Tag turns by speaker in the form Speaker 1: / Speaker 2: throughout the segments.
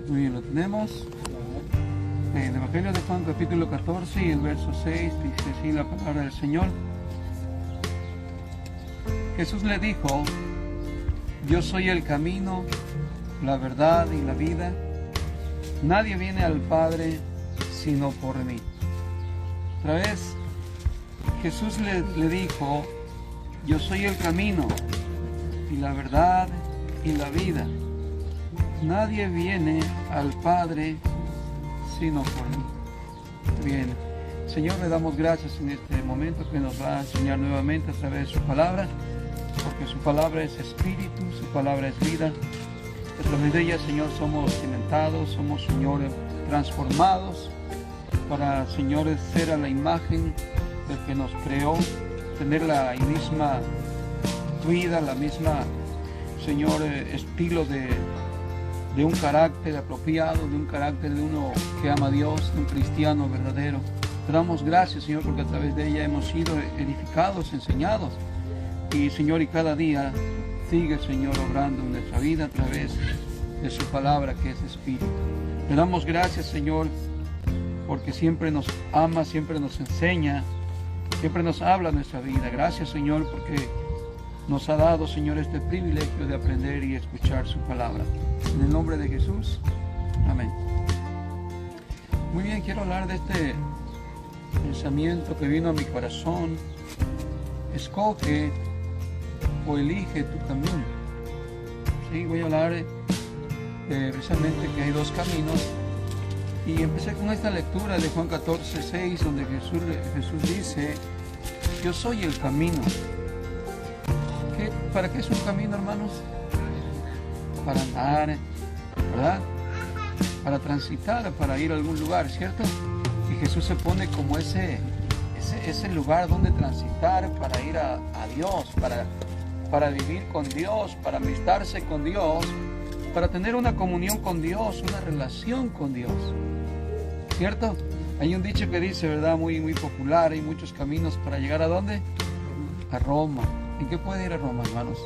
Speaker 1: Muy bien, lo tenemos. En el Evangelio de Juan, capítulo 14 y el verso 6, dice así la palabra del Señor. Jesús le dijo: yo soy el camino, la verdad y la vida. Nadie viene al Padre sino por mí. Otra vez, Jesús le dijo: yo soy el camino y la verdad y la vida. Nadie viene al Padre sino por mí. Bien, Señor, le damos gracias en este momento que nos va a enseñar nuevamente a través de su palabra, porque su palabra es espíritu, su palabra es vida. A través de ella, Señor, somos cimentados, somos, Señor, transformados para, Señor, ser a la imagen del que nos creó, tener la misma vida, la misma, Señor, estilo de un carácter apropiado, de un carácter de uno que ama a Dios, de un cristiano verdadero. Te damos gracias, Señor, porque a través de ella hemos sido edificados, enseñados. Y, Señor, y cada día sigue, Señor, obrando en nuestra vida a través de su palabra, que es espíritu. Te damos gracias, Señor, porque siempre nos ama, siempre nos enseña, siempre nos habla nuestra vida. Gracias, Señor, porque nos ha dado, Señor, este privilegio de aprender y escuchar su palabra. En el nombre de Jesús, amén. Muy bien, quiero hablar de este pensamiento que vino a mi corazón. Escoge o elige tu camino. Sí, voy a hablar precisamente que hay dos caminos. Y empecé con esta lectura de Juan 14, 6, donde Jesús dice: yo soy el camino. ¿Para qué es un camino, hermanos? Para andar, ¿verdad? Para transitar, para ir a algún lugar, ¿cierto? Y Jesús se pone como ese lugar donde transitar para ir a Dios, para vivir con Dios, para amistarse con Dios, para tener una comunión con Dios, una relación con Dios, ¿cierto? Hay un dicho que dice, ¿verdad? Muy, muy popular: hay muchos caminos para llegar ¿a dónde? A Roma. ¿En qué puede ir a Roma, hermanos?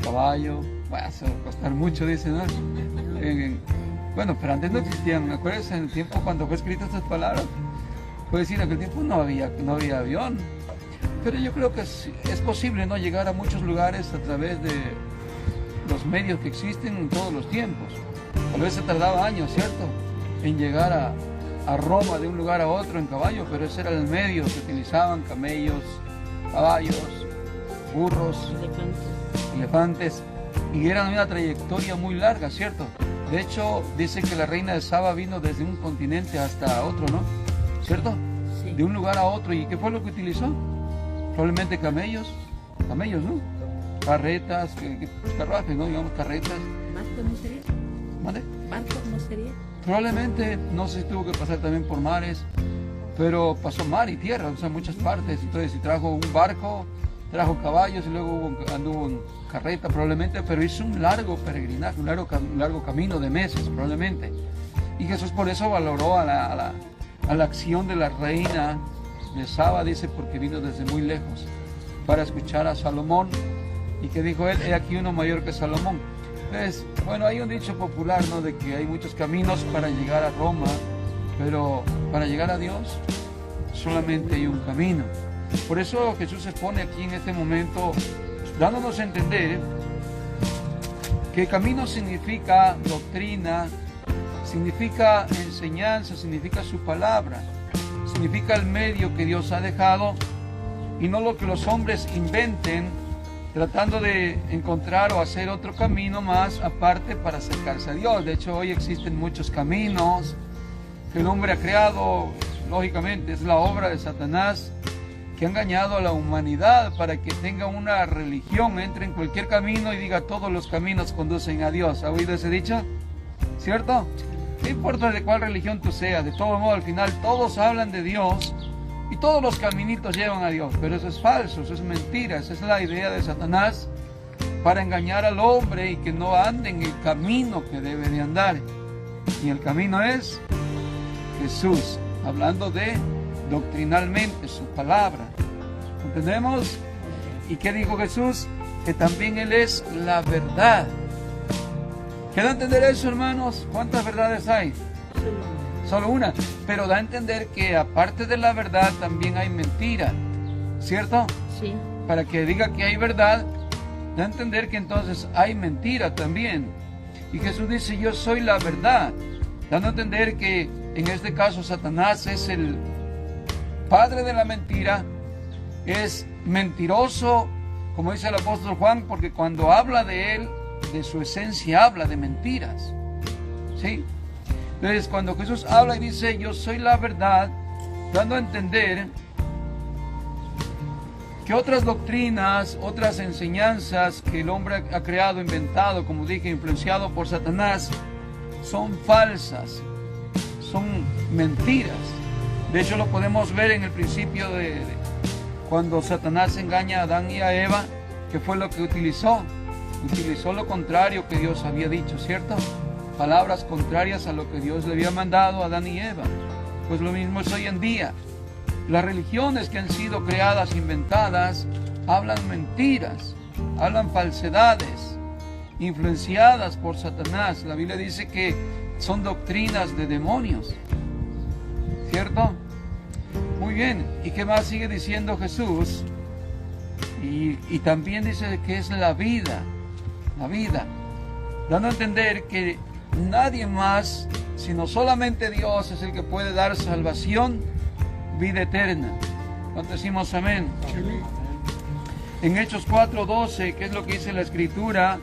Speaker 1: Caballo, bueno, se va a costar mucho, dicen, ¿no? Bueno, pero antes no existían, ¿me acuerdas? En el tiempo cuando fue escrita estas palabras, puede decir, en aquel tiempo no había avión. Pero yo creo que es posible, ¿no?, llegar a muchos lugares a través de los medios que existen en todos los tiempos. Tal vez se tardaba años, ¿cierto?, en llegar a Roma de un lugar a otro en caballo, pero ese era el medio que utilizaban: camellos, caballos, burros, elefantes, y eran una trayectoria muy larga, ¿cierto? De hecho, dice que la reina de Saba vino desde un continente hasta otro, ¿no? ¿Cierto? Sí. De un lugar a otro. ¿Y qué fue lo que utilizó? Probablemente camellos, ¿no? Carretas, carruajes, ¿no? Digamos, carretas.
Speaker 2: ¿Barco no sería?
Speaker 1: ¿Vale?
Speaker 2: ¿Barco no sería?
Speaker 1: Probablemente, no sé si tuvo que pasar también por mares, pero pasó mar y tierra, o sea, muchas partes. Entonces, si trajo un barco, trajo caballos y luego anduvo en carreta probablemente, pero hizo un largo peregrinaje, un largo camino de meses probablemente. Y Jesús por eso valoró a la acción de la reina de Saba, dice, porque vino desde muy lejos para escuchar a Salomón. Y que dijo él: he aquí uno mayor que Salomón. Entonces, bueno, hay un dicho popular, ¿no?, de que hay muchos caminos para llegar a Roma, pero para llegar a Dios solamente hay un camino. Por eso Jesús se pone aquí en este momento dándonos a entender que camino significa doctrina, significa enseñanza, significa su palabra, significa el medio que Dios ha dejado y no lo que los hombres inventen tratando de encontrar o hacer otro camino más aparte para acercarse a Dios. De hecho, hoy existen muchos caminos que el hombre ha creado. Lógicamente es la obra de Satanás, que ha engañado a la humanidad para que tenga una religión, entre en cualquier camino y diga: todos los caminos conducen a Dios. ¿Ha oído ese dicho? ¿Cierto? No importa de cuál religión tú seas, de todo modo al final todos hablan de Dios y todos los caminitos llevan a Dios. Pero eso es falso, eso es mentira. Esa es la idea de Satanás para engañar al hombre y que no ande en el camino que debe de andar. Y el camino es Jesús, hablando de doctrinalmente su palabra. ¿Entendemos? ¿Y qué dijo Jesús? Que también Él es la verdad. ¿Qué da a entender eso, hermanos? ¿Cuántas verdades hay? Solo una. Pero da a entender que aparte de la verdad también hay mentira, ¿cierto?
Speaker 2: Sí.
Speaker 1: Para que diga que hay verdad, da a entender que entonces hay mentira también. Y Jesús dice, yo soy la verdad, dando a entender que en este caso Satanás es el padre de la mentira, es mentiroso, como dice el apóstol Juan, porque cuando habla de él, de su esencia habla de mentiras, ¿sí? Entonces cuando Jesús habla y dice, yo soy la verdad, dando a entender que otras doctrinas, otras enseñanzas que el hombre ha creado, inventado, como dije, influenciado por Satanás, son falsas, son mentiras. De hecho lo podemos ver en el principio de cuando Satanás engaña a Adán y a Eva, que fue lo que utilizó lo contrario que Dios había dicho, ¿cierto? Palabras contrarias a lo que Dios le había mandado a Adán y Eva. Pues lo mismo es hoy en día. Las religiones que han sido creadas, inventadas, hablan mentiras, hablan falsedades, influenciadas por Satanás. La Biblia dice que son doctrinas de demonios, ¿cierto? Muy bien, ¿y qué más sigue diciendo Jesús? Y también dice que es la vida, dando a entender que nadie más, sino solamente Dios es el que puede dar salvación, vida eterna. ¿Cuánto decimos amén?
Speaker 2: Amén.
Speaker 1: En Hechos 4:12, ¿qué es lo que dice la Escritura?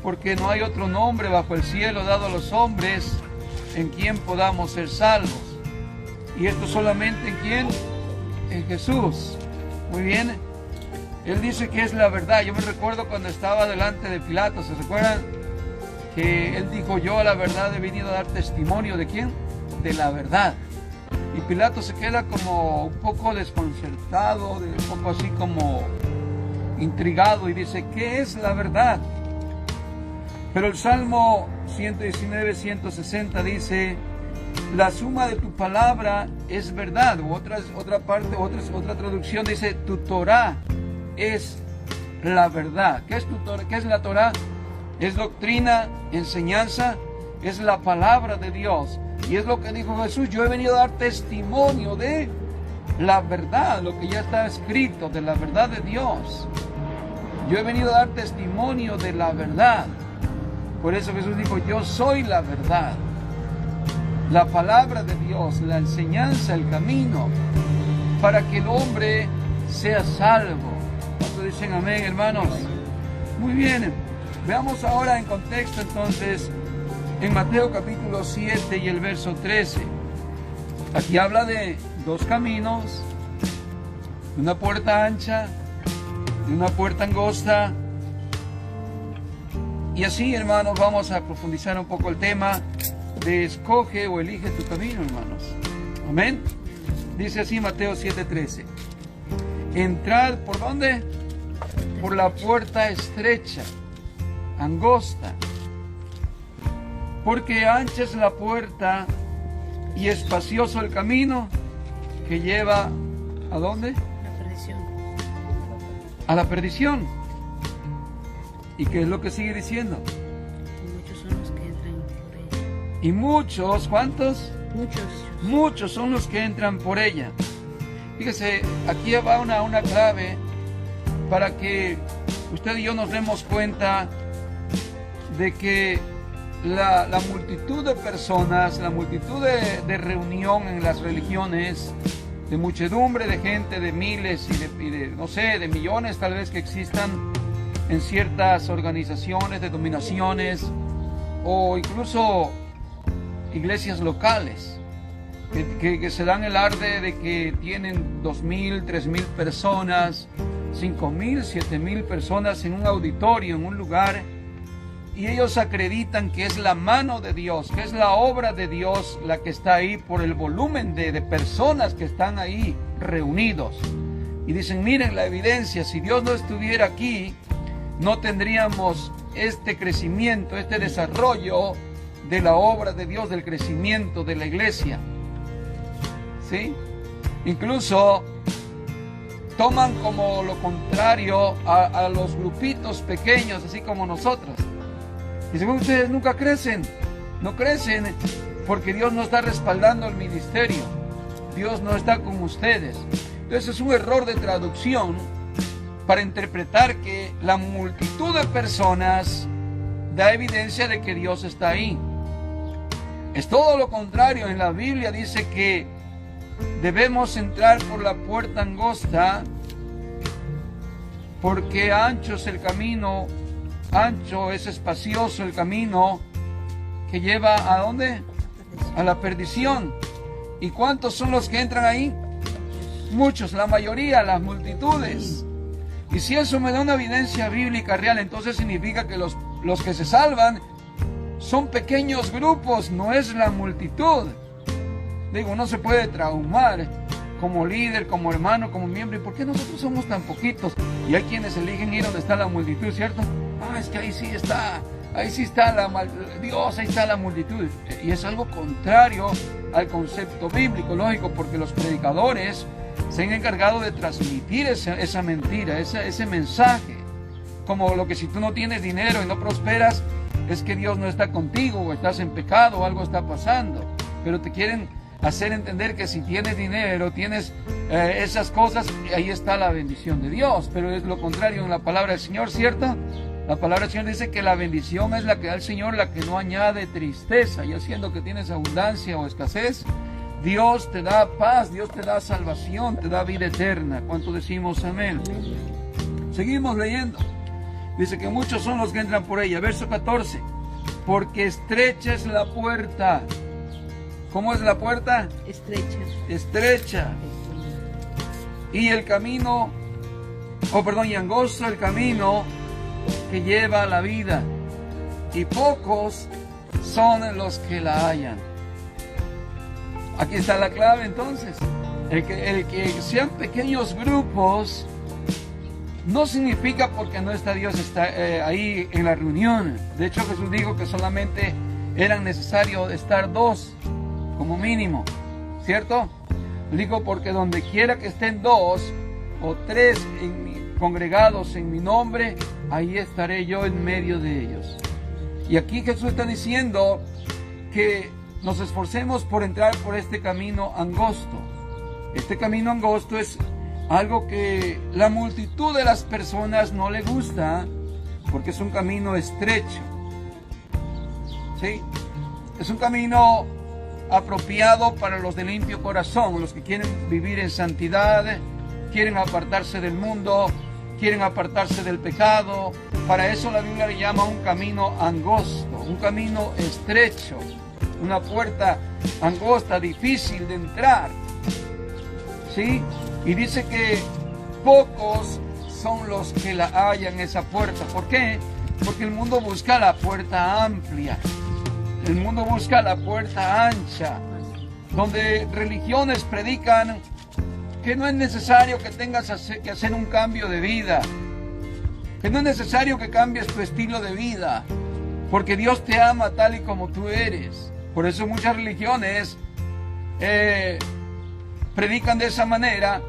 Speaker 1: Porque no hay otro nombre bajo el cielo dado a los hombres en quien podamos ser salvos. ¿Y esto solamente en quién? En Jesús. Muy bien. Él dice que es la verdad. Yo me recuerdo cuando estaba delante de Pilato, ¿se recuerdan? Que él dijo, yo a la verdad he venido a dar testimonio ¿de quién? De la verdad. Y Pilato se queda como un poco desconcertado, un poco así como intrigado y dice, ¿qué es la verdad? Pero el Salmo 119, 160 dice, la suma de tu palabra es verdad. O otra traducción dice, tu Torah es la verdad. ¿Qué es tu Torah? ¿Qué es la Torah? Es doctrina, enseñanza, es la palabra de Dios. Y es lo que dijo Jesús, yo he venido a dar testimonio de la verdad, lo que ya está escrito, de la verdad de Dios. Yo he venido a dar testimonio de la verdad. Por eso Jesús dijo, yo soy la verdad. La palabra de Dios, la enseñanza, el camino, para que el hombre sea salvo. ¿Cuántos dicen amén, hermanos? Muy bien, veamos ahora en contexto entonces, en Mateo capítulo 7 y el verso 13. Aquí habla de dos caminos, de una puerta ancha, de una puerta angosta. Y así, hermanos, vamos a profundizar un poco el tema de escoge o elige tu camino, hermanos. Amén. Dice así Mateo 7:13. Entrad, ¿por dónde? Por la puerta estrecha, angosta. Porque ancha es la puerta y espacioso el camino que lleva ¿a dónde?
Speaker 2: La perdición.
Speaker 1: A la perdición. ¿Y qué es lo que sigue diciendo?
Speaker 2: Muchos son los que entran por ella.
Speaker 1: Y muchos, ¿cuántos?
Speaker 2: Muchos.
Speaker 1: Muchos son los que entran por ella. Fíjese, aquí va una clave para que usted y yo nos demos cuenta de que la multitud de personas, la multitud de reunión en las religiones, de muchedumbre de gente, de miles y de no sé, de millones tal vez que existan en ciertas organizaciones, denominaciones o incluso iglesias locales que se dan el arde de que tienen 2,000, 3,000 personas, 5,000, 7,000 personas en un auditorio, en un lugar, y ellos acreditan que es la mano de Dios, que es la obra de Dios la que está ahí por el volumen de personas que están ahí reunidos. Y dicen, miren la evidencia, si Dios no estuviera aquí, no tendríamos este crecimiento, este desarrollo de la obra de Dios, del crecimiento de la iglesia. ¿Sí? Incluso toman como lo contrario a los grupitos pequeños, así como nosotros. Dice, bueno, ustedes nunca crecen. No crecen porque Dios no está respaldando el ministerio. Dios no está con ustedes. Entonces es un error de traducción para interpretar que la multitud de personas da evidencia de que Dios está ahí. Es todo lo contrario. En la Biblia dice que debemos entrar por la puerta angosta, porque ancho es el camino, ancho es espacioso el camino que lleva ¿a dónde? A la perdición. ¿Y cuántos son los que entran ahí? Muchos, la mayoría, las multitudes. Y si eso me da una evidencia bíblica real, entonces significa que los que se salvan son pequeños grupos, no es la multitud. Digo, no se puede traumar como líder, como hermano, como miembro. ¿Y por qué nosotros somos tan poquitos? Y hay quienes eligen ir donde está la multitud, ¿cierto? Ah, es que ahí sí está Dios, ahí está la multitud. Y es algo contrario al concepto bíblico, lógico, porque los predicadores se han encargado de transmitir esa mentira, ese mensaje. Como lo que si tú no tienes dinero y no prosperas, es que Dios no está contigo, o estás en pecado, o algo está pasando. Pero te quieren hacer entender que si tienes dinero, tienes esas cosas, ahí está la bendición de Dios. Pero es lo contrario en la palabra del Señor, ¿cierto? La palabra del Señor dice que la bendición es la que da el Señor, la que no añade tristeza. Y haciendo que tienes abundancia o escasez, Dios te da paz, Dios te da salvación, te da vida eterna. ¿Cuánto decimos amén? Seguimos leyendo. Dice que muchos son los que entran por ella. Verso 14. Porque estrecha es la puerta. ¿Cómo es la puerta?
Speaker 2: Estrecha.
Speaker 1: Estrecha. Y el camino, y angosto el camino que lleva a la vida. Y pocos son los que la hallan. Aquí está la clave entonces. El que sean pequeños grupos no significa porque no está Dios ahí en la reunión. De hecho, Jesús dijo que solamente eran necesarios estar 2 como mínimo, ¿cierto? Digo, porque donde quiera que estén 2 o 3 congregados en mi nombre, ahí estaré yo en medio de ellos. Y aquí Jesús está diciendo que nos esforcemos por entrar por este camino angosto. Este camino angosto es algo que la multitud de las personas no le gusta, porque es un camino estrecho. ¿Sí? Es un camino apropiado para los de limpio corazón, los que quieren vivir en santidad, quieren apartarse del mundo, quieren apartarse del pecado. Para eso la Biblia le llama un camino angosto, un camino estrecho, una puerta angosta, difícil de entrar. ¿Sí? Y dice que pocos son los que la hallan esa puerta. ¿Por qué? Porque el mundo busca la puerta amplia. El mundo busca la puerta ancha, donde religiones predican que no es necesario que tengas que hacer un cambio de vida, que no es necesario que cambies tu estilo de vida, porque Dios te ama tal y como tú eres. Por eso muchas religiones predican de esa manera,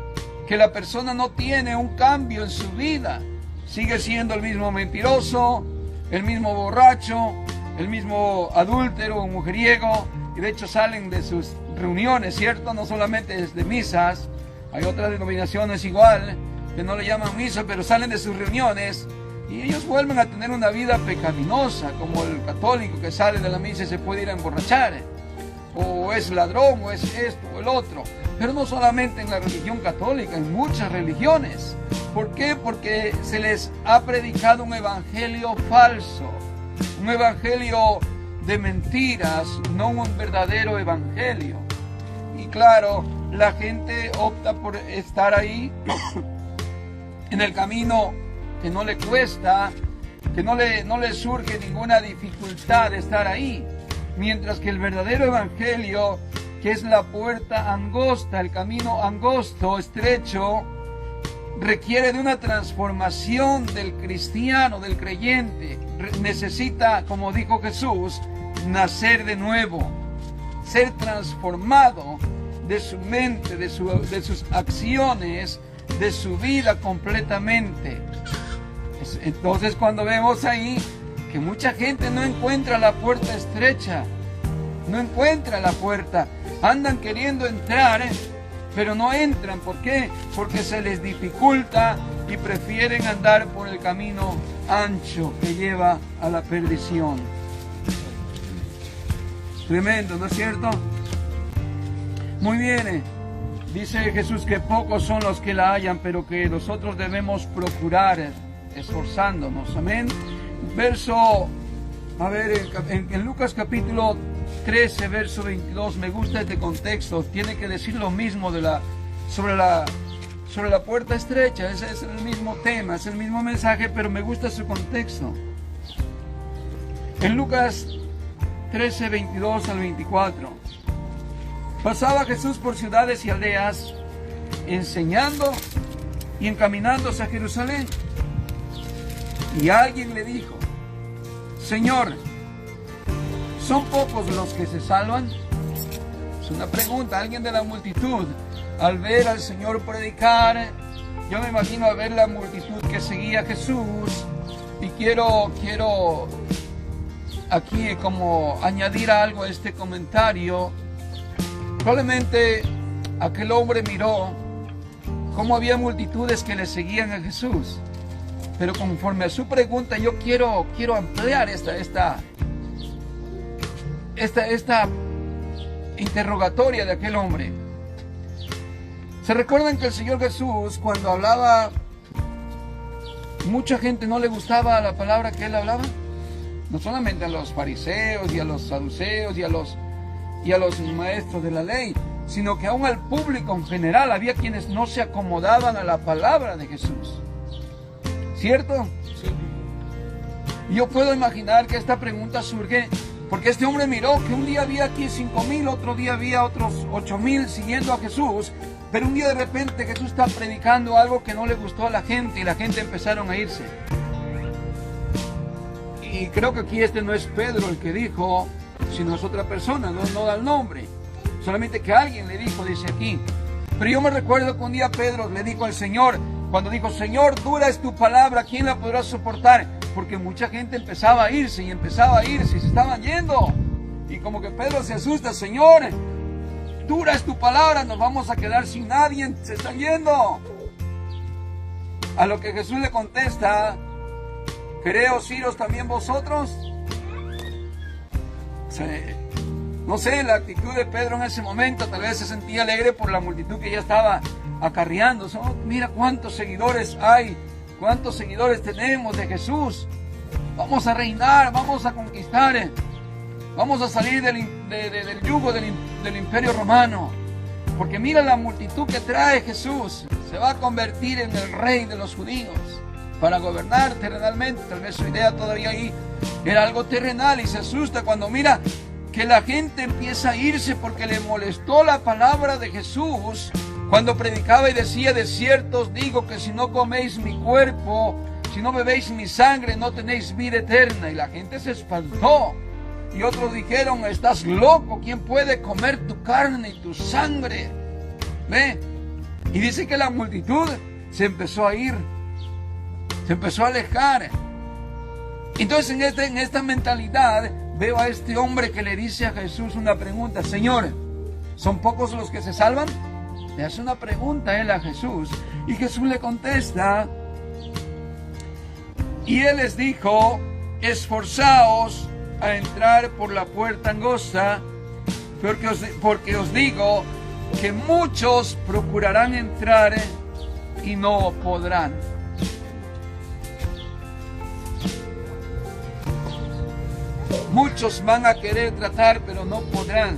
Speaker 1: que la persona no tiene un cambio en su vida, sigue siendo el mismo mentiroso, el mismo borracho, el mismo adúltero o mujeriego, y de hecho salen de sus reuniones, ¿cierto? No solamente desde misas, hay otras denominaciones igual, que no le llaman misa, pero salen de sus reuniones, y ellos vuelven a tener una vida pecaminosa, como el católico que sale de la misa y se puede ir a emborrachar, o es ladrón, o es esto, o el otro. Pero no solamente en la religión católica, en muchas religiones. ¿Por qué? Porque se les ha predicado un evangelio falso, un evangelio de mentiras, no un verdadero evangelio. Y claro, la gente opta por estar ahí en el camino que no le cuesta, que no le surge ninguna dificultad de estar ahí. Mientras que el verdadero evangelio, que es la puerta angosta, el camino angosto, estrecho, requiere de una transformación del cristiano, del creyente. Necesita, como dijo Jesús, nacer de nuevo, ser transformado de su mente, de sus acciones, de su vida completamente. Entonces, cuando vemos ahí que mucha gente no encuentra la puerta estrecha, no encuentra la puerta, andan queriendo entrar, pero no entran. ¿Por qué? Porque se les dificulta y prefieren andar por el camino ancho que lleva a la perdición. Tremendo, ¿no es cierto? Muy bien, dice Jesús que pocos son los que la hallan, pero que nosotros debemos procurar, esforzándonos. Amén. Verso, a ver, en Lucas capítulo 13, verso 22, me gusta este contexto. Tiene que decir lo mismo sobre la puerta estrecha. Ese es el mismo tema, es el mismo mensaje, pero me gusta su contexto. En Lucas 13, 22 al 24. Pasaba Jesús por ciudades y aldeas, enseñando y encaminándose a Jerusalén. Y alguien le dijo: Señor, ¿son pocos los que se salvan? Es una pregunta. Alguien de la multitud, al ver al Señor predicar, yo me imagino a ver la multitud que seguía a Jesús, y quiero aquí como añadir algo a este comentario. Probablemente aquel hombre miró cómo había multitudes que le seguían a Jesús, pero conforme a su pregunta yo quiero ampliar esta interrogatoria de aquel hombre. ¿Se recuerdan que el Señor Jesús, cuando hablaba, mucha gente no le gustaba la palabra que Él hablaba? No solamente a los fariseos y a los saduceos y a los maestros de la ley, sino que aún al público en general había quienes no se acomodaban a la palabra de Jesús. ¿Cierto? Sí. Yo puedo imaginar que esta pregunta surge porque este hombre miró que un día había aquí 5,000, otro día había otros 8,000 siguiendo a Jesús, pero un día de repente Jesús está predicando algo que no le gustó a la gente y la gente empezaron a irse. Y creo que aquí este no es Pedro el que dijo, sino es otra persona, no da el nombre. Solamente que alguien le dijo, dice aquí. Pero yo me recuerdo que un día Pedro le dijo al Señor, cuando dijo: Señor, dura es tu palabra, ¿quién la podrá soportar? Porque mucha gente empezaba a irse y se estaban yendo. Y como que Pedro se asusta: Señor, dura es tu palabra, nos vamos a quedar sin nadie, se están yendo. A lo que Jesús le contesta: ¿queréos iros también vosotros? No sé, la actitud de Pedro en ese momento, tal vez se sentía alegre por la multitud que ya estaba acarreando. Mira cuántos seguidores hay, cuántos seguidores tenemos de Jesús. Vamos a reinar, vamos a conquistar, vamos a salir del yugo del imperio romano. Porque mira la multitud que trae Jesús, se va a convertir en el rey de los judíos para gobernar terrenalmente. Tal vez su idea todavía ahí era algo terrenal, y se asusta cuando mira que la gente empieza a irse porque le molestó la palabra de Jesús cuando predicaba y decía: de cierto os digo que si no coméis mi cuerpo, si no bebéis mi sangre, no tenéis vida eterna. Y la gente se espantó, y otros dijeron: estás loco, ¿quién puede comer tu carne y tu sangre? ¿Ve? Y dice que la multitud se empezó a ir, se empezó a alejar. Entonces en esta mentalidad veo a este hombre que le dice a Jesús una pregunta: Señor, ¿son pocos los que se salvan? Le hace una pregunta él a Jesús, y Jesús le contesta, y él les dijo: esforzaos a entrar por la puerta angosta, porque os digo que muchos procurarán entrar y no podrán. Muchos van a querer tratar, pero no podrán.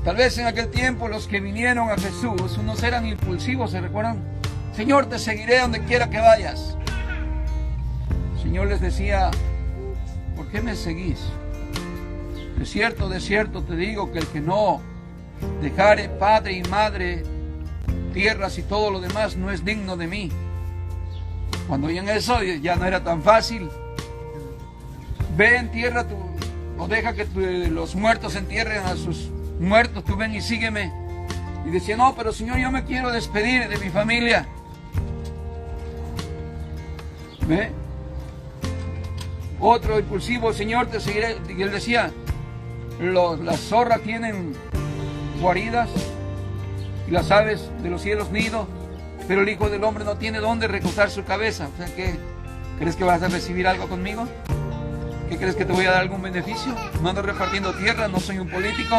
Speaker 1: Tal vez en aquel tiempo los que vinieron a Jesús, unos eran impulsivos, ¿se recuerdan? Señor, te seguiré donde quiera que vayas. El Señor les decía: ¿por qué me seguís? De cierto te digo que el que no dejare padre y madre, tierras y todo lo demás, no es digno de mí. Cuando oían eso, ya no era tan fácil. Ve, entierra o deja que los muertos entierren a sus muertos, tú ven y sígueme. Y decía: no, pero Señor, yo me quiero despedir de mi familia. ¿Ve? Otro impulsivo, Señor, te seguiré. Y él decía, las zorras tienen guaridas y las aves de los cielos nido, pero el Hijo del Hombre no tiene dónde recostar su cabeza. O sea, ¿qué? ¿Crees que vas a recibir algo conmigo? ¿Qué crees que te voy a dar algún beneficio? No ando repartiendo tierra, no soy un político.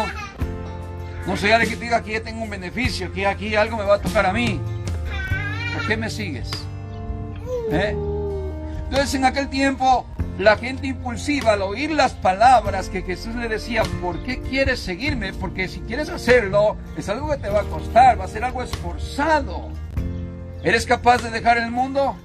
Speaker 1: No soy alguien que te diga que ya tengo un beneficio, que aquí algo me va a tocar a mí. ¿Por qué me sigues? Entonces en aquel tiempo la gente impulsiva al oír las palabras que Jesús le decía, ¿por qué quieres seguirme? Porque si quieres hacerlo, es algo que te va a costar, va a ser algo esforzado. ¿Eres capaz de dejar el mundo?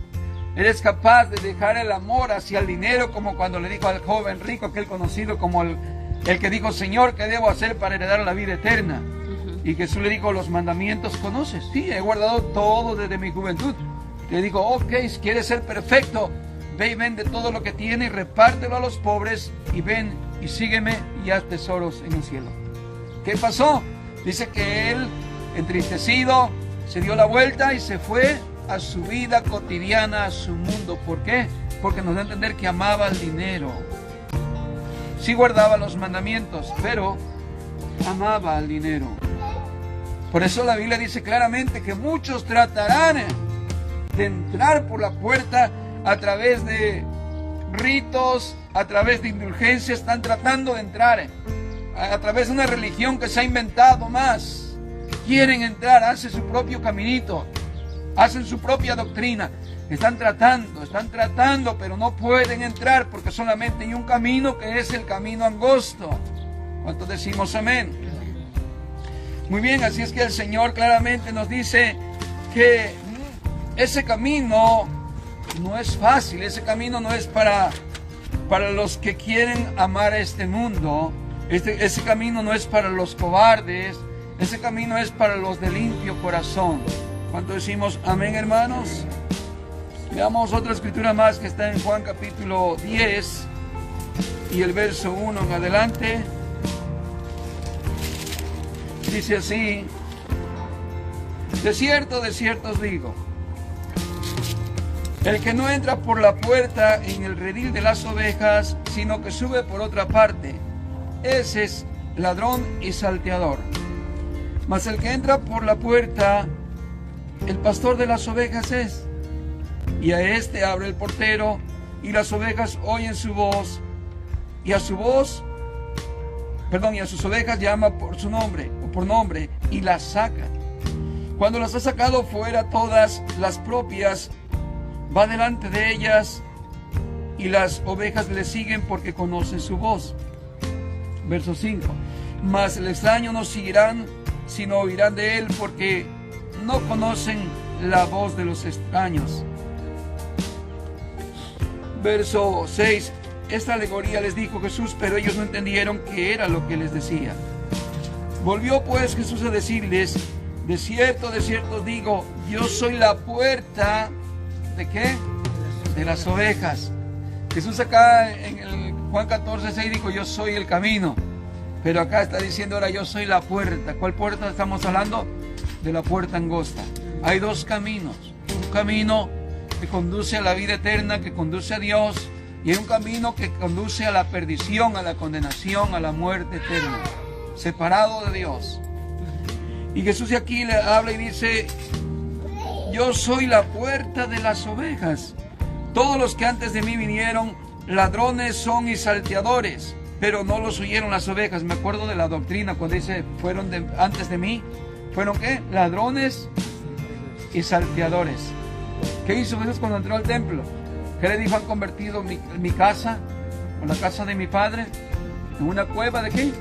Speaker 1: ¿Eres capaz de dejar el amor hacia el dinero? Como cuando le dijo al joven rico, aquel conocido como el que dijo, Señor, ¿qué debo hacer para heredar la vida eterna? Y Jesús le dijo, los mandamientos conoces. Sí, he guardado todo desde mi juventud. Le dijo, ok, si quieres ser perfecto, ve y vende todo lo que tiene y repártelo a los pobres y ven y sígueme y haz tesoros en el cielo. ¿Qué pasó? Dice que él, entristecido, se dio la vuelta y se fue a su vida cotidiana, a su mundo. ¿Por qué? Porque nos da a entender que amaba el dinero. Sí guardaba los mandamientos, pero amaba el dinero. Por eso la Biblia dice claramente que muchos tratarán de entrar por la puerta a través de ritos, a través de indulgencias, están tratando de entrar a través de una religión que se ha inventado más. Quieren entrar, hacen su propio caminito, hacen su propia doctrina. Están tratando, pero no pueden entrar porque solamente hay un camino que es el camino angosto. ¿Cuántos decimos amén? Muy bien, así es que el Señor claramente nos dice que ese camino no es fácil, ese camino no es para los que quieren amar a este mundo, ese camino no es para los cobardes, ese camino es para los de limpio corazón. ¿Cuánto decimos amén, hermanos? Veamos otra escritura más que está en Juan capítulo 10 y el verso 1 en adelante. Dice así, de cierto os digo, el que no entra por la puerta en el redil de las ovejas, sino que sube por otra parte, ese es ladrón y salteador. Mas el que entra por la puerta, el pastor de las ovejas es, y a este abre el portero, y las ovejas oyen su voz, y a sus ovejas llama por su nombre, o por nombre, y las saca. Cuando las ha sacado fuera todas las propias, va delante de ellas, y las ovejas le siguen porque conocen su voz. Verso 5. Mas el extraño no seguirán, sino oirán de él, porque no conocen la voz de los extraños. Verso 6. Esta alegoría les dijo Jesús, pero ellos no entendieron qué era lo que les decía. Volvió pues Jesús a decirles, de cierto os digo, yo soy la puerta, ¿de qué? De las ovejas. Jesús acá en el Juan 14:6 dijo, yo soy el camino. Pero acá está diciendo ahora, yo soy la puerta. ¿Cuál puerta estamos hablando? De la puerta angosta. Hay dos caminos. Un camino que conduce a la vida eterna, que conduce a Dios. Y hay un camino que conduce a la perdición, a la condenación, a la muerte eterna. Separado de Dios. Y Jesús aquí le habla y dice, yo soy la puerta de las ovejas. Todos los que antes de mí vinieron, ladrones son y salteadores, pero no los oyeron las ovejas. Me acuerdo de la doctrina cuando dice, antes de mí, ¿fueron qué? Ladrones y salteadores. ¿Qué hizo Jesús cuando entró al templo? ¿Qué le dijo? Han convertido mi casa, o la casa de mi padre, en una cueva de ¿qué?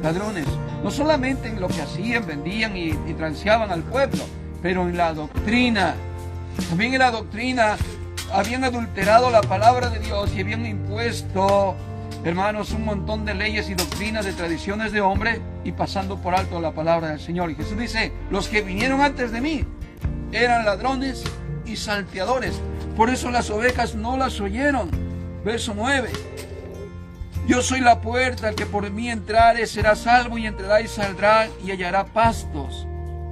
Speaker 1: Ladrones. No solamente en lo que hacían, vendían y transeaban al pueblo, pero en la doctrina. También en la doctrina habían adulterado la palabra de Dios y habían impuesto, hermanos, un montón de leyes y doctrinas, de tradiciones de hombre, y pasando por alto la palabra del Señor. Y Jesús dice, los que vinieron antes de mí eran ladrones y salteadores. Por eso las ovejas no las oyeron. Verso 9. Yo soy la puerta, el que por mí entrare será salvo, y entrará y saldrá y hallará pastos.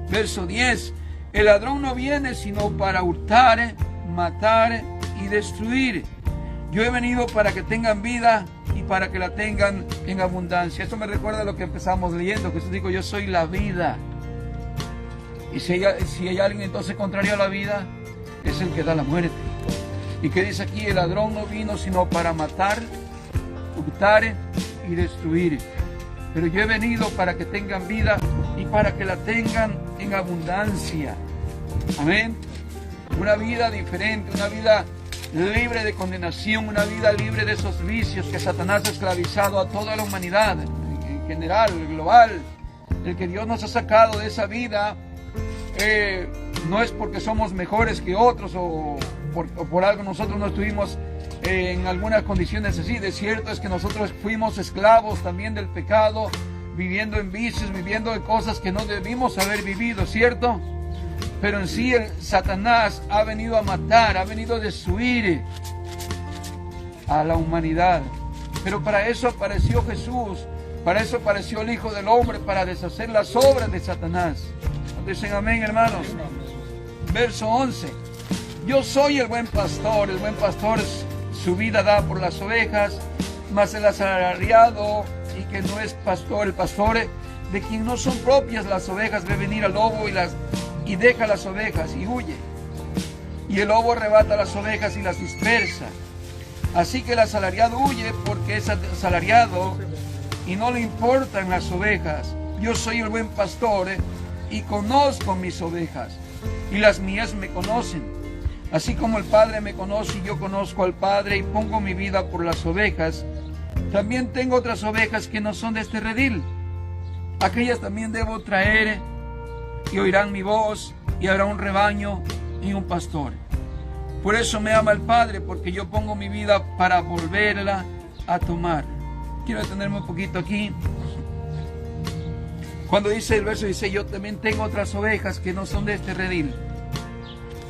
Speaker 1: Verso 10. El ladrón no viene sino para hurtar, matar y destruir. Yo he venido para que tengan vida y para que la tengan en abundancia. Esto me recuerda a lo que empezamos leyendo. Jesús dijo, yo soy la vida. Y si hay alguien entonces contrario a la vida, es el que da la muerte. Y que dice aquí, el ladrón no vino sino para matar, hurtar y destruir. Pero yo he venido para que tengan vida y para que la tengan en abundancia. Amén. Una vida diferente, una vida libre de condenación, una vida libre de esos vicios que Satanás ha esclavizado a toda la humanidad, en general, global. El que Dios nos ha sacado de esa vida no es porque somos mejores que otros o por algo nosotros no estuvimos en algunas condiciones así. De cierto es que nosotros fuimos esclavos también del pecado, viviendo en vicios, viviendo de cosas que no debimos haber vivido, ¿cierto? Pero en sí Satanás ha venido a matar, ha venido a destruir a la humanidad. Pero para eso apareció Jesús, para eso apareció el Hijo del Hombre, para deshacer las obras de Satanás. Dicen amén, hermanos. Verso 11. Yo soy el buen pastor su vida da por las ovejas, mas el asalariado y que no es pastor, el pastor de quien no son propias las ovejas, ve venir al lobo y deja las ovejas y huye. Y el lobo arrebata las ovejas y las dispersa. Así que el asalariado huye porque es asalariado y no le importan las ovejas. Yo soy el buen pastor y conozco mis ovejas y las mías me conocen. Así como el Padre me conoce y yo conozco al Padre y pongo mi vida por las ovejas, también tengo otras ovejas que no son de este redil. Aquellas también debo traer y oirán mi voz y habrá un rebaño y un pastor. Por eso me ama el Padre, porque yo pongo mi vida para volverla a tomar. Quiero detenerme un poquito aquí. Cuando dice el verso, dice, yo también tengo otras ovejas que no son de este redil.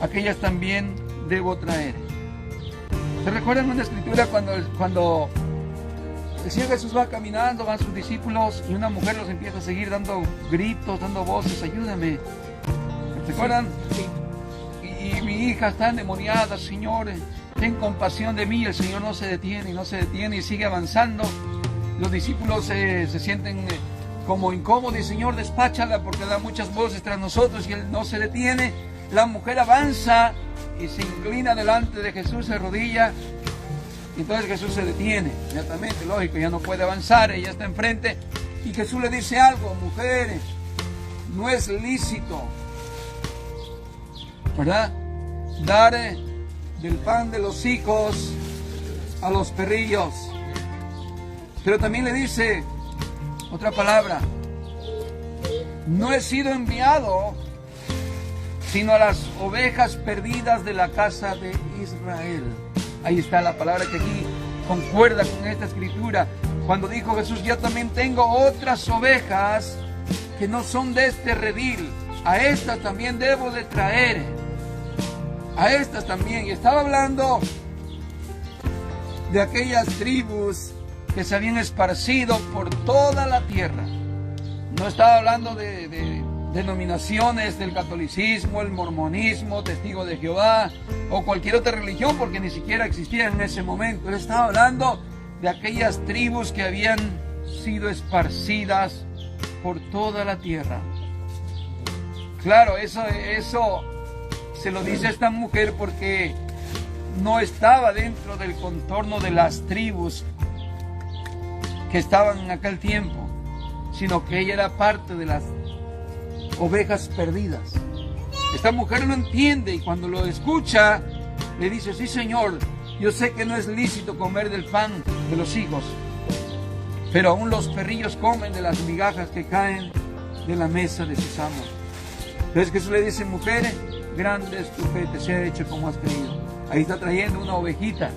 Speaker 1: Aquellas también debo traer. ¿Se recuerdan una escritura cuando el Señor Jesús va caminando, van sus discípulos y una mujer los empieza a seguir dando gritos, dando voces, ayúdame? ¿Se acuerdan? Sí. Y mi hija está endemoniada, Señor, ten compasión de mí. El Señor no se detiene y sigue avanzando. Los discípulos se sienten como incómodos y Señor, despáchala porque da muchas voces tras nosotros y Él no se detiene. La mujer avanza y se inclina delante de Jesús, se arrodilla. Entonces Jesús se detiene inmediatamente, lógico, ya no puede avanzar, ella está enfrente. Y Jesús le dice algo, mujer, no es lícito, ¿verdad?, dar del pan de los hijos a los perrillos. Pero también le dice otra palabra, no he sido enviado sino a las ovejas perdidas de la casa de Israel. Ahí está la palabra que aquí concuerda con esta escritura. Cuando dijo Jesús, yo también tengo otras ovejas que no son de este redil. A estas también debo de traer. A estas también. Y estaba hablando de aquellas tribus que se habían esparcido por toda la tierra. No estaba hablando de denominaciones del catolicismo, el mormonismo, testigo de Jehová o cualquier otra religión, porque ni siquiera existía en ese momento. Él estaba hablando de aquellas tribus que habían sido esparcidas por toda la tierra. Claro, eso se lo dice esta mujer porque no estaba dentro del contorno de las tribus que estaban en aquel tiempo, sino que ella era parte de las ovejas perdidas. Esta mujer lo entiende y cuando lo escucha le dice, sí Señor, yo sé que no es lícito comer del pan de los hijos, pero aún los perrillos comen de las migajas que caen de la mesa de sus amos. Entonces Jesús le dice, mujer, grande es tu fe, te sea hecho como has creído. Ahí está trayendo una ovejita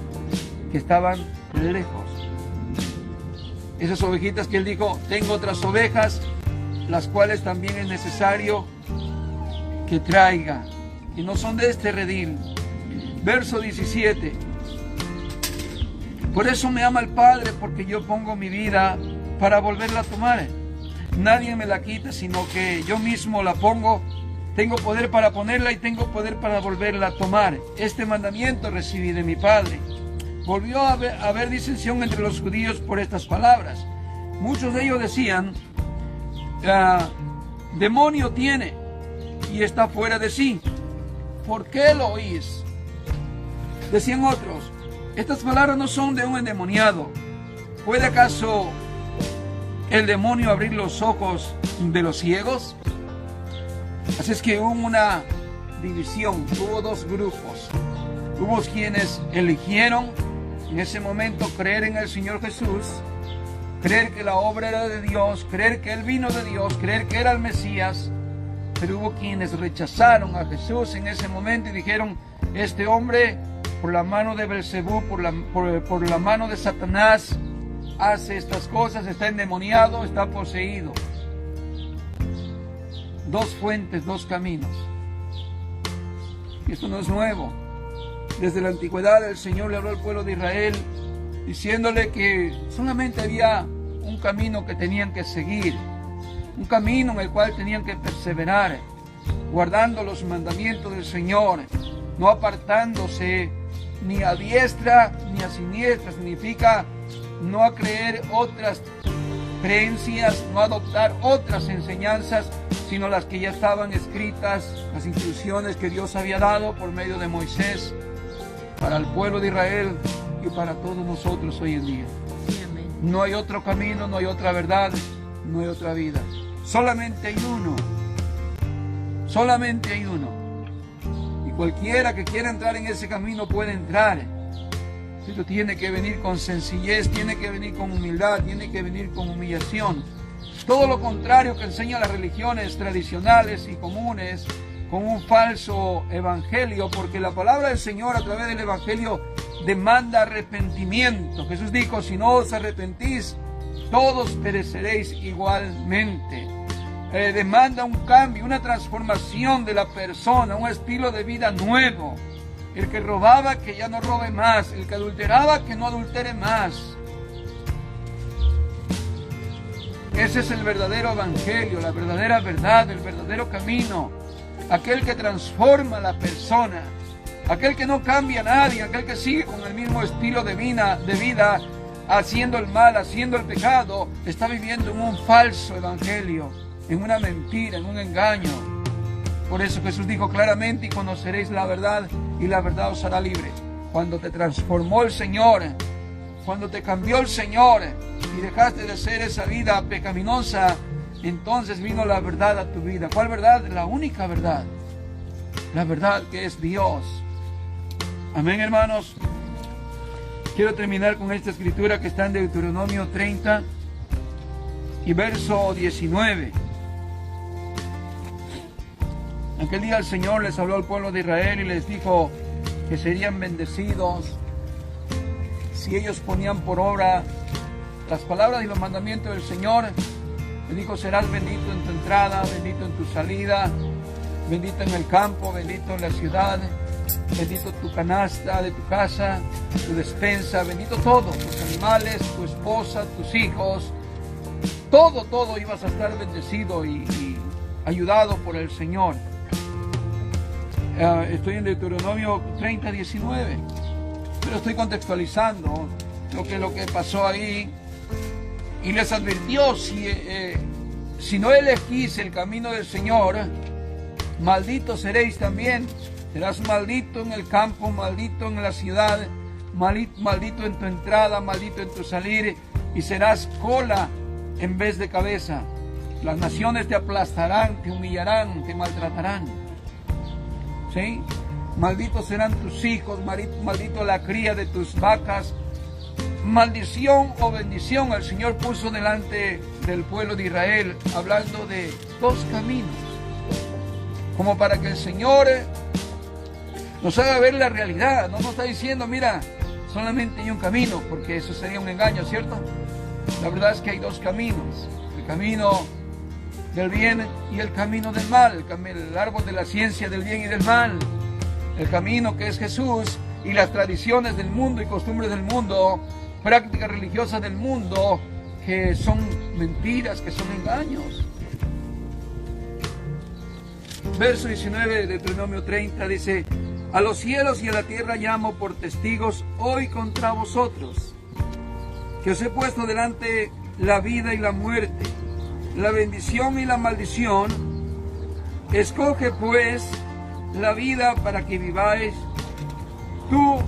Speaker 1: que estaban lejos. Esas ovejitas que él dijo, tengo otras ovejas, las cuales también es necesario que traiga, y no son de este redil. Verso 17. Por eso me ama el Padre, porque yo pongo mi vida para volverla a tomar. Nadie me la quita, sino que yo mismo la pongo. Tengo poder para ponerla y tengo poder para volverla a tomar. Este mandamiento recibí de mi Padre. volvió a haber disensión entre los judíos por estas palabras. Muchos de ellos decían, demonio tiene y está fuera de sí. ¿Por qué lo oís? Decían otros, estas palabras no son de un endemoniado. ¿Puede acaso el demonio abrir los ojos de los ciegos? Así es que hubo una división, hubo dos grupos. Hubo quienes eligieron en ese momento creer en el Señor Jesús, creer que la obra era de Dios, creer que Él vino de Dios, creer que era el Mesías. Pero hubo quienes rechazaron a Jesús en ese momento y dijeron, este hombre, por la mano de Belcebú, por la mano de Satanás, hace estas cosas, está endemoniado, está poseído. Dos fuentes, dos caminos. Y esto no es nuevo. Desde la antigüedad el Señor le habló al pueblo de Israel diciéndole que solamente había un camino que tenían que seguir, un camino en el cual tenían que perseverar, guardando los mandamientos del Señor, no apartándose ni a diestra ni a siniestra. Significa no a creer otras creencias, no adoptar otras enseñanzas, sino las que ya estaban escritas, las instrucciones que Dios había dado por medio de Moisés para el pueblo de Israel y para todos nosotros hoy en día. No hay otro camino, no hay otra verdad, no hay otra vida. Solamente hay uno. Solamente hay uno. Y cualquiera que quiera entrar en ese camino puede entrar. Pero tiene que venir con sencillez, tiene que venir con humildad, tiene que venir con humillación. Todo lo contrario que enseñan las religiones tradicionales y comunes, con un falso evangelio, porque la palabra del Señor a través del evangelio demanda arrepentimiento. Jesús dijo, si no os arrepentís, todos pereceréis igualmente. Demanda un cambio, una transformación de la persona, un estilo de vida nuevo. El que robaba, que ya no robe más. El que adulteraba, que no adultere más. Ese es el verdadero evangelio, la verdadera verdad, el verdadero camino. Aquel que transforma a la persona, aquel que no cambia a nadie, aquel que sigue con el mismo estilo de vida, haciendo el mal, haciendo el pecado, está viviendo en un falso evangelio, en una mentira, en un engaño. Por eso Jesús dijo claramente, y conoceréis la verdad, y la verdad os hará libre. Cuando te transformó el Señor, cuando te cambió el Señor, y dejaste de ser esa vida pecaminosa, entonces vino la verdad a tu vida. ¿Cuál verdad? La única verdad. La verdad que es Dios. Amén, hermanos. Quiero terminar con esta escritura que está en Deuteronomio 30 y verso 19. Aquel día el Señor les habló al pueblo de Israel y les dijo que serían bendecidos si ellos ponían por obra las palabras y los mandamientos del Señor. Le dijo, serás bendito en tu entrada, bendito en tu salida, bendito en el campo, bendito en la ciudad, bendito tu canasta de tu casa, tu despensa, bendito todo, tus animales, tu esposa, tus hijos, todo ibas a estar bendecido y ayudado por el Señor. Estoy en Deuteronomio 30, 19, pero estoy contextualizando lo que pasó ahí. Y les advirtió, si no elegís el camino del Señor, malditos seréis también. Serás maldito en el campo, maldito en la ciudad, maldito en tu entrada, maldito en tu salir, y serás cola en vez de cabeza. Las naciones te aplastarán, te humillarán, te maltratarán. ¿Sí? Malditos serán tus hijos, maldito la cría de tus vacas. Maldición o bendición el Señor puso delante del pueblo de Israel, hablando de dos caminos, como para que el Señor nos haga ver la realidad. No nos está diciendo, mira, solamente hay un camino, porque eso sería un engaño, ¿cierto? La verdad es que hay dos caminos, el camino del bien y el camino del mal, el árbol de la ciencia del bien y del mal, el camino que es Jesús y las tradiciones del mundo y costumbres del mundo, prácticas religiosas del mundo, que son mentiras, que son engaños. Verso 19 de Deuteronomio 30 dice, A los cielos y a la tierra llamo por testigos hoy contra vosotros, que os he puesto delante la vida y la muerte, la bendición y la maldición. Escoge pues la vida para que viváis tú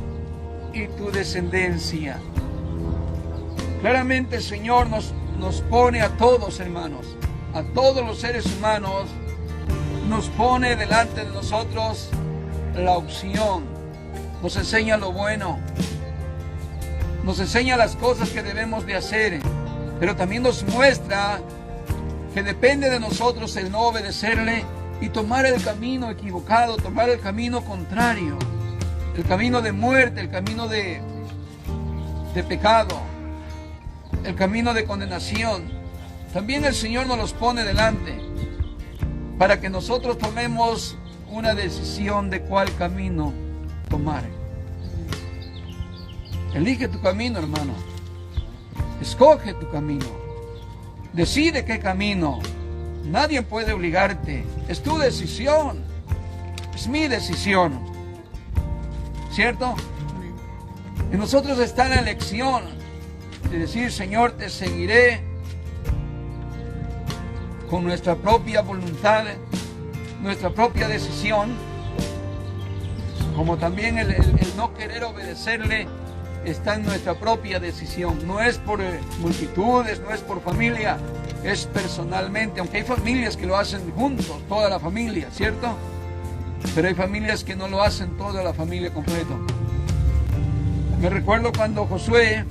Speaker 1: y tu descendencia. Claramente el Señor nos pone a todos, hermanos, a todos los seres humanos, nos pone delante de nosotros la opción, nos enseña lo bueno, nos enseña las cosas que debemos de hacer, pero también nos muestra que depende de nosotros el no obedecerle y tomar el camino equivocado, tomar el camino contrario, el camino de muerte, el camino de pecado, el camino de condenación. También el Señor nos los pone delante para que nosotros tomemos una decisión de cuál camino tomar. Elige tu camino, hermano. Escoge tu camino. Decide qué camino. Nadie puede obligarte. Es tu decisión. Es mi decisión. ¿Cierto? En nosotros está la elección de decir, Señor, te seguiré con nuestra propia voluntad, nuestra propia decisión, como también el no querer obedecerle está en nuestra propia decisión. No es por multitudes, no es por familia, es personalmente, aunque hay familias que lo hacen juntos, toda la familia, ¿cierto? Pero hay familias que no lo hacen toda la familia completo. Me recuerdo cuando Josué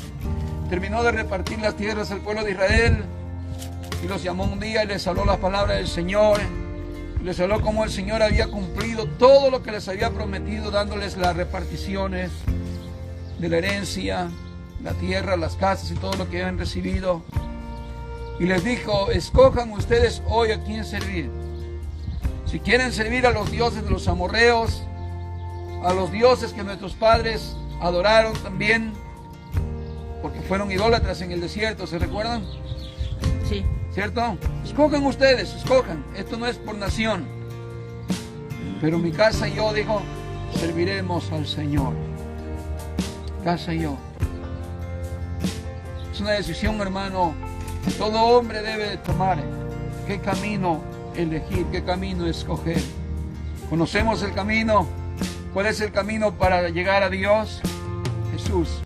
Speaker 1: terminó de repartir las tierras al pueblo de Israel y los llamó un día y les habló la palabra del Señor. Les habló cómo el Señor había cumplido todo lo que les había prometido, dándoles las reparticiones de la herencia, la tierra, las casas y todo lo que habían recibido. Y les dijo, escojan ustedes hoy a quién servir. Si quieren servir a los dioses de los amorreos, a los dioses que nuestros padres adoraron también, porque fueron idólatras en el desierto, ¿se recuerdan?
Speaker 2: Sí.
Speaker 1: ¿Cierto? Escojan ustedes, escojan. Esto no es por nación. Pero mi casa y yo, dijo, serviremos al Señor. Casa y yo. Es una decisión, hermano, que todo hombre debe de tomar. ¿Qué camino elegir? ¿Qué camino escoger? ¿Conocemos el camino? ¿Cuál es el camino para llegar a Dios? Jesús.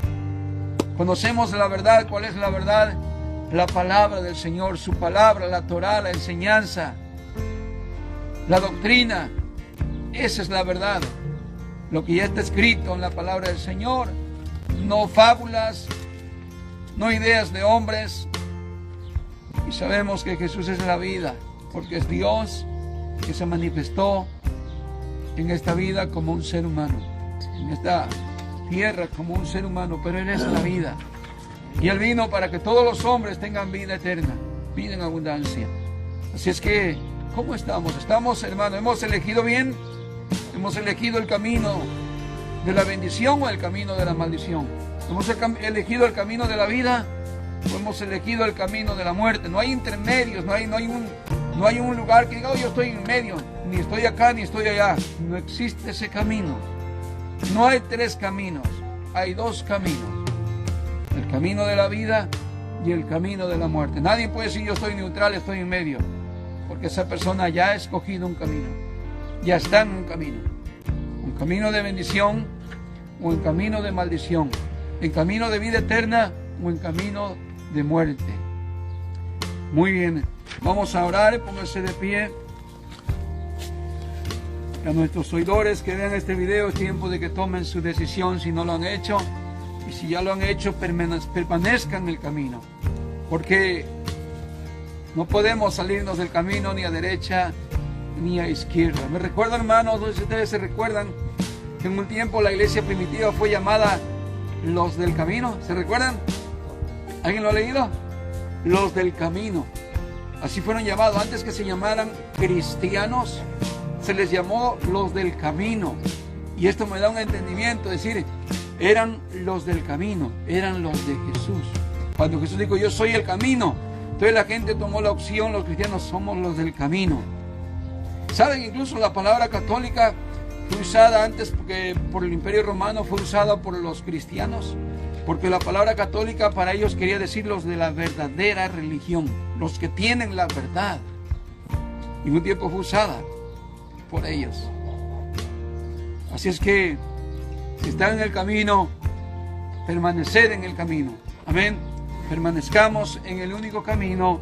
Speaker 1: ¿Conocemos la verdad? ¿Cuál es la verdad? La palabra del Señor, su palabra, la Torá, la enseñanza, la doctrina. Esa es la verdad. Lo que ya está escrito en la palabra del Señor. No fábulas, no ideas de hombres. Y sabemos que Jesús es la vida, porque es Dios que se manifestó en esta vida como un ser humano, en esta tierra como un ser humano, pero Él es la vida. Y Él vino para que todos los hombres tengan vida eterna, vida en abundancia. Así es que, ¿cómo estamos? ¿Estamos, hermano? ¿Hemos elegido bien? ¿Hemos elegido el camino de la bendición o el camino de la maldición? ¿Hemos elegido el camino de la vida o hemos elegido el camino de la muerte? No hay intermedios, no hay un lugar que diga, oh, yo estoy en medio, ni estoy acá ni estoy allá. No existe ese camino. No hay tres caminos, hay dos caminos. El camino de la vida y el camino de la muerte. Nadie puede decir yo estoy neutral, estoy en medio, porque esa persona ya ha escogido un camino, ya está en un camino de bendición o en camino de maldición, en camino de vida eterna o en camino de muerte. Muy bien, vamos a orar, pónganse de pie. A nuestros oidores que vean este video, es tiempo de que tomen su decisión si no lo han hecho. Y si ya lo han hecho, permanezcan en el camino. Porque no podemos salirnos del camino ni a derecha ni a izquierda. Me recuerdo, hermanos, no sé si ustedes se recuerdan que en un tiempo la iglesia primitiva fue llamada los del camino. ¿Se recuerdan? ¿Alguien lo ha leído? Los del camino. Así fueron llamados. Antes que se llamaran cristianos, se les llamó los del camino. Y esto me da un entendimiento, es decir, eran los del camino, eran los de Jesús. Cuando Jesús dijo, yo soy el camino, entonces la gente tomó la opción, los cristianos somos los del camino. ¿Saben? Incluso la palabra católica Fue usada antes porque por el Imperio Romano, fue usada por los cristianos, porque la palabra católica para ellos quería decir los de la verdadera religión, los que tienen la verdad. Y un tiempo fue usada por ellos. Así es que, si están en el camino, permaneced en el camino. Amén. Permanezcamos en el único camino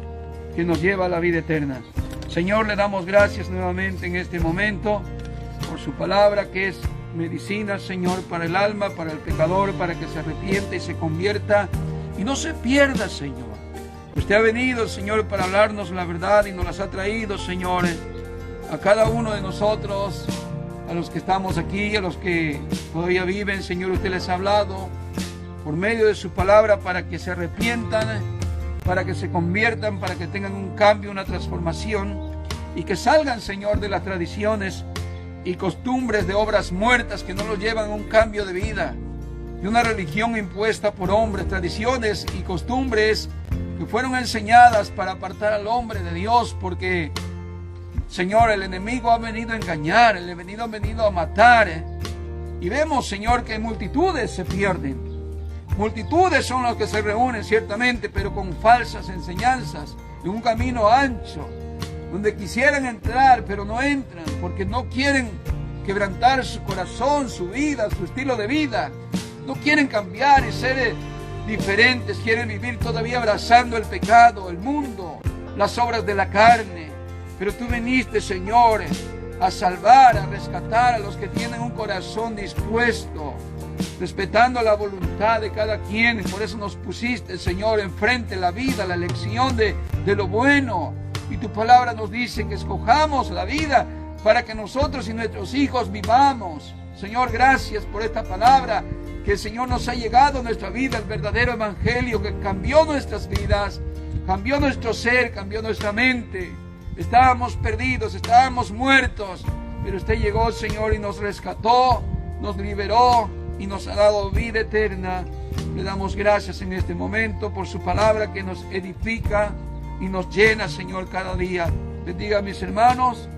Speaker 1: que nos lleva a la vida eterna. Señor, le damos gracias nuevamente en este momento por su palabra, que es medicina, Señor, para el alma, para el pecador, para que se arrepiente y se convierta y no se pierda, Señor. Usted ha venido, Señor, para hablarnos la verdad y nos las ha traído, Señor, a cada uno de nosotros, a los que estamos aquí, a los que todavía viven, Señor, usted les ha hablado por medio de su palabra para que se arrepientan, para que se conviertan, para que tengan un cambio, una transformación y que salgan, Señor, de las tradiciones y costumbres de obras muertas que no los llevan a un cambio de vida, de una religión impuesta por hombres, tradiciones y costumbres que fueron enseñadas para apartar al hombre de Dios, porque, Señor, el enemigo ha venido a engañar, el enemigo ha venido a matar, y vemos, Señor, que multitudes se pierden. Multitudes son los que se reúnen, ciertamente, pero con falsas enseñanzas, en un camino ancho, donde quisieran entrar, pero no entran, porque no quieren quebrantar su corazón, su vida, su estilo de vida. No quieren cambiar y ser diferentes, quieren vivir todavía abrazando el pecado, el mundo, las obras de la carne. Pero tú viniste, Señor, a salvar, a rescatar a los que tienen un corazón dispuesto, respetando la voluntad de cada quien. Por eso nos pusiste, Señor, enfrente la vida, la elección de lo bueno. Y tu palabra nos dice que escojamos la vida para que nosotros y nuestros hijos vivamos. Señor, gracias por esta palabra, que el Señor nos ha llegado a nuestra vida, el verdadero evangelio que cambió nuestras vidas, cambió nuestro ser, cambió nuestra mente. Estábamos perdidos, estábamos muertos, pero usted llegó, Señor, y nos rescató, nos liberó y nos ha dado vida eterna. Le damos gracias en este momento por su palabra que nos edifica y nos llena, Señor, cada día. Bendiga a mis hermanos,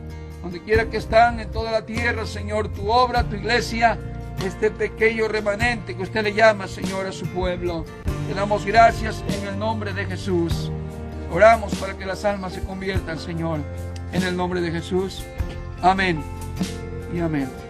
Speaker 1: donde quiera que están en toda la tierra, Señor, tu obra, tu iglesia, este pequeño remanente que usted le llama, Señor, a su pueblo. Le damos gracias en el nombre de Jesús. Oramos para que las almas se conviertan, Señor, en el nombre de Jesús. Amén y amén.